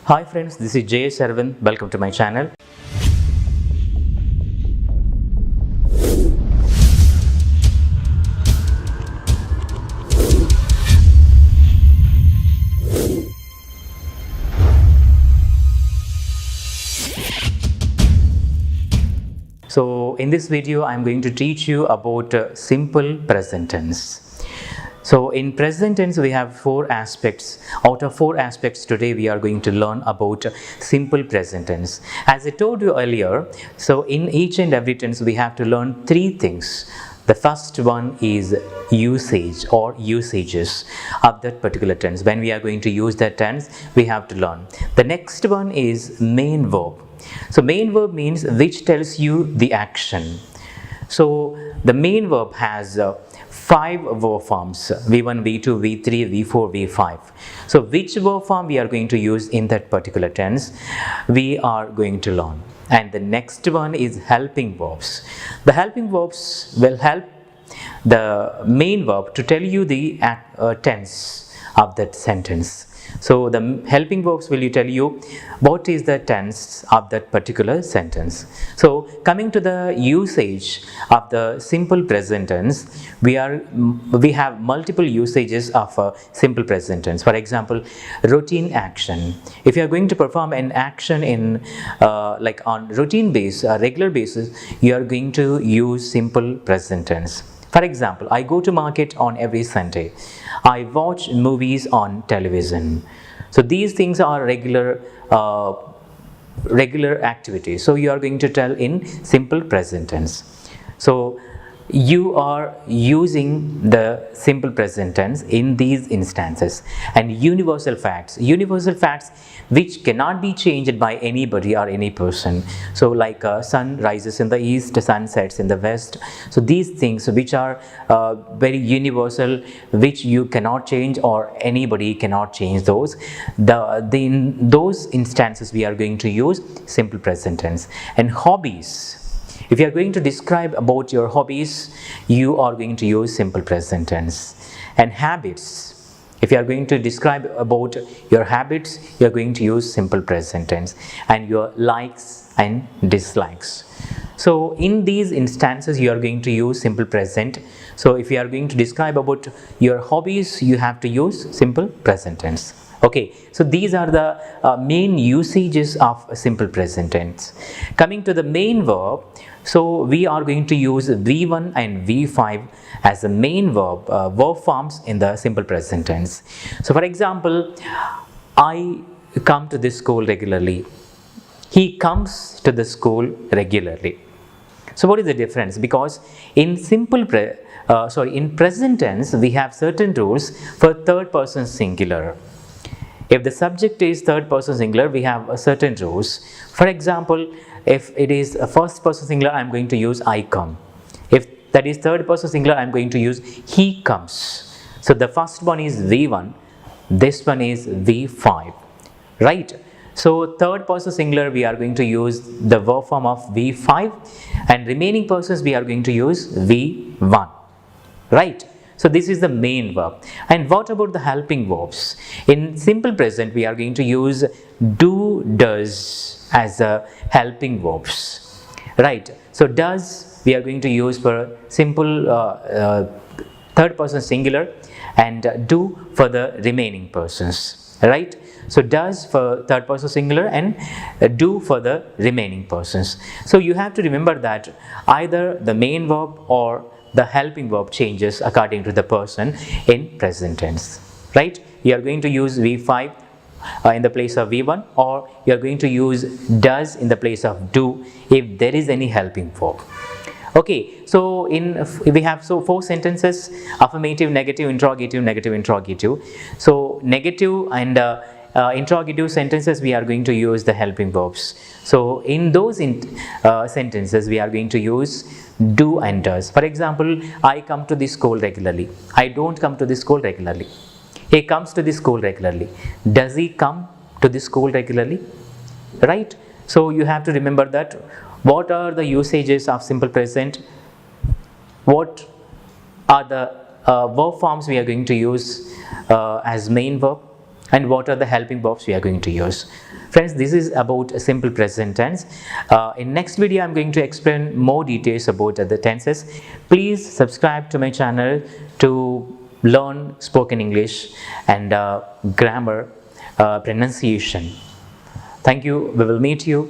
Hi friends, this is ARVIND. Welcome to my channel. So in this video, I am going to teach you about simple present tense. So in present tense, we have 4 aspects. Out of 4 aspects, today we are going to learn about simple present tense. As I told you earlier, so in each and every tense, we have to learn 3 things. The first one is usage or usages of that particular tense. When we are going to use that tense, we have to learn. The next one is main verb. So main verb means which tells you the action. So the main verb has 5 verb forms: V1, V2, V3, V4, V5. So which verb form we are going to use in that particular tense, we are going to learn. And the next one is helping verbs. The helping verbs will help the main verb to tell you the tense of that sentence. So the helping verbs will tell you what is the tense of that particular sentence. So coming to the usage of the simple present tense, we have multiple usages of a simple present tense. For example, routine action. If you are going to perform an action in like on routine basis, a regular basis, you are going to use simple present tense. For example, I go to market on every Sunday. I watch movies on television. So these things are regular activities. So you are going to tell in simple present tense. So you are using the simple present tense in these instances. And universal facts which cannot be changed by anybody or any person. So like sun rises in the east, sun sets in the west. So these things which are very universal, which you cannot change or anybody cannot change those. In those instances we are going to use simple present tense. And hobbies. If you are going to describe about your hobbies, you are going to use simple present tense. And habits. If you are going to describe about your habits, you are going to use simple present tense. And your likes and dislikes. So in these instances, you are going to use simple present. So if you are going to describe about your hobbies, you have to use simple present tense. Okay, so these are the main usages of simple present tense. Coming to the main verb, so we are going to use V1 and V5 as the main verb forms in the simple present tense. So for example, I come to this school regularly. He comes to the school regularly. So what is the difference? Because in in present tense, we have certain rules for third person singular. If the subject is third person singular, we have certain rules. For example, if it is a first person singular, I am going to use I come. If that is third person singular, I am going to use he comes. So the first one is V1, this one is V5, right? So third person singular, we are going to use the verb form of V5, and remaining persons we are going to use V1, right? So this is the main verb. And what about the helping verbs? In simple present, we are going to use do, does as the helping verbs, right? So does we are going to use for simple third person singular, and do for the remaining persons, right? So does for third person singular and do for the remaining persons. So you have to remember that either the main verb or the helping verb changes according to the person in present tense, right? You are going to use V5 in the place of V1, or you are going to use does in the place of do if there is any helping verb. Okay, so we have 4 sentences: affirmative, negative, interrogative, negative, interrogative. So negative and interrogative sentences, we are going to use the helping verbs. So in those sentences, we are going to use do and does. For example, I come to this school regularly. I don't come to this school regularly. He comes to this school regularly. Does he come to this school regularly? Right? So you have to remember that what are the usages of simple present, what are the verb forms we are going to use as main verb, and what are the helping verbs we are going to use. Friends, this is about a simple present tense. In next video, I'm going to explain more details about the tenses. Please subscribe to my channel to learn spoken English and grammar, pronunciation. Thank you. We will meet you.